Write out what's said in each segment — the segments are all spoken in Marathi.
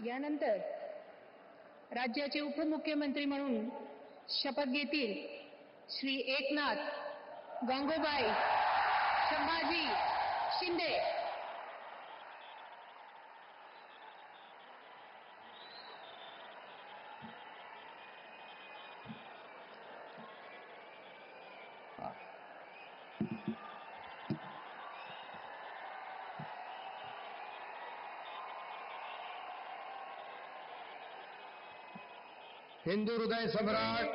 यानंतर राज्याचे उपमुख्यमंत्री म्हणून शपथ घेतील श्री एकनाथ गंगूबाई संभाजी शिंदे। हिंदू हृदय सम्राट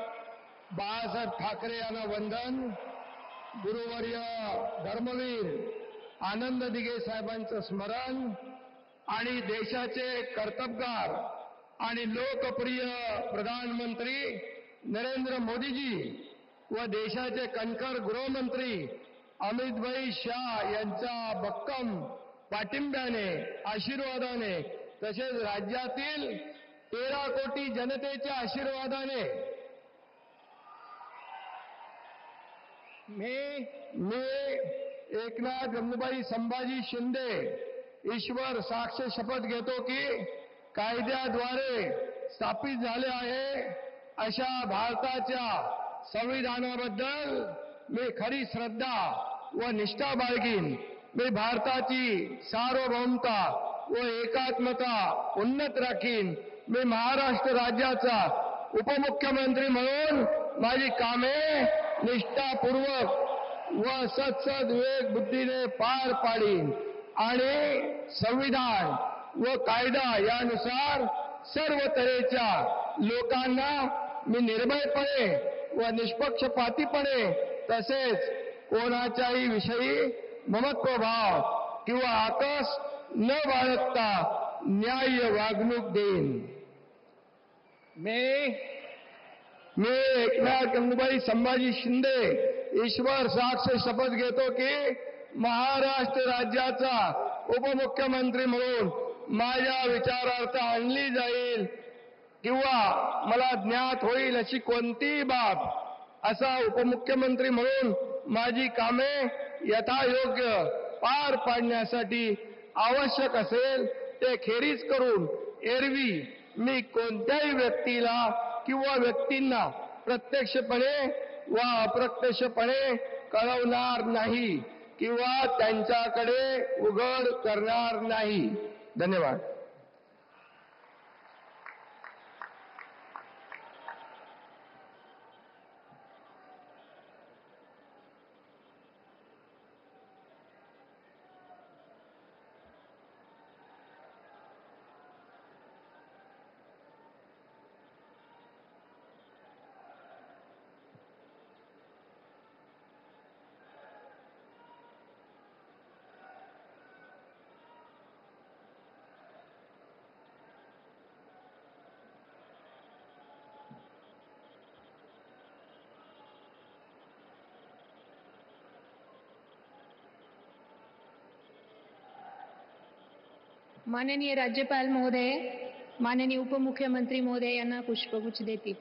बाळासाहेब ठाकरे यांना वंदन। गुरुवर्य धर्मवीर आनंद दिघे साहेबांचं स्मरण आणि देशाचे कर्तबगार आणि लोकप्रिय प्रधानमंत्री नरेंद्र मोदीजी व देशाचे कणखर गृहमंत्री अमितभाई शाह यांच्या भक्कम पाठिंब्याने आशीर्वादाने तसेच राज्यातील 13 कोटी जनतेच्या आशीर्वादाने मी एकनाथ गंगूबाई संभाजी शिंदे ईश्वर साक्ष शपथ घेतो की कायद्याद्वारे स्थापित झाले आहे अशा भारताच्या संविधानाबद्दल मी खरी श्रद्धा व निष्ठा बाळगीन। मी भारताची सार्वभौमता व एकात्मता उन्नत राखीन। मी महाराष्ट्र राज्याचा उपमुख्यमंत्री म्हणून माझी कामे निष्ठापूर्वक व सत्सद बुद्धीने पार पाडीन आणि संविधान व कायदा यानुसार सर्व तऱ्हेच्या लोकांना मी निर्भयपणे व निष्पक्षपातीपणे तसेच कोणाच्याही विषयी ममत्वभाव किंवा आकस न बाळगता न्याय्य वागणूक देईन। मी एकनाथ गंगूबाई संभाजी शिंदे ईश्वर साक्ष शपथ घेतो की महाराष्ट्र राज्याचा उपमुख्यमंत्री म्हणून माझ्या विचारार्थ आणली जाईल किंवा मला ज्ञात होईल अशी कोणतीही बाब असा उपमुख्यमंत्री म्हणून माझी कामे यथायोग्य पार पाडण्यासाठी आवश्यक असेल ते खेरीज करून एरवी मी कोणत्याही व्यक्तीला किंवा व्यक्तींना प्रत्यक्षपणे व अप्रत्यक्षपणे कळवणार नाही किंवा त्यांच्याकडे उघड करणार नाही। धन्यवाद। माननीय राज्यपाल महोदय, माननीय उपमुख्यमंत्री महोदय यांना पुष्पगुच्छ देतील।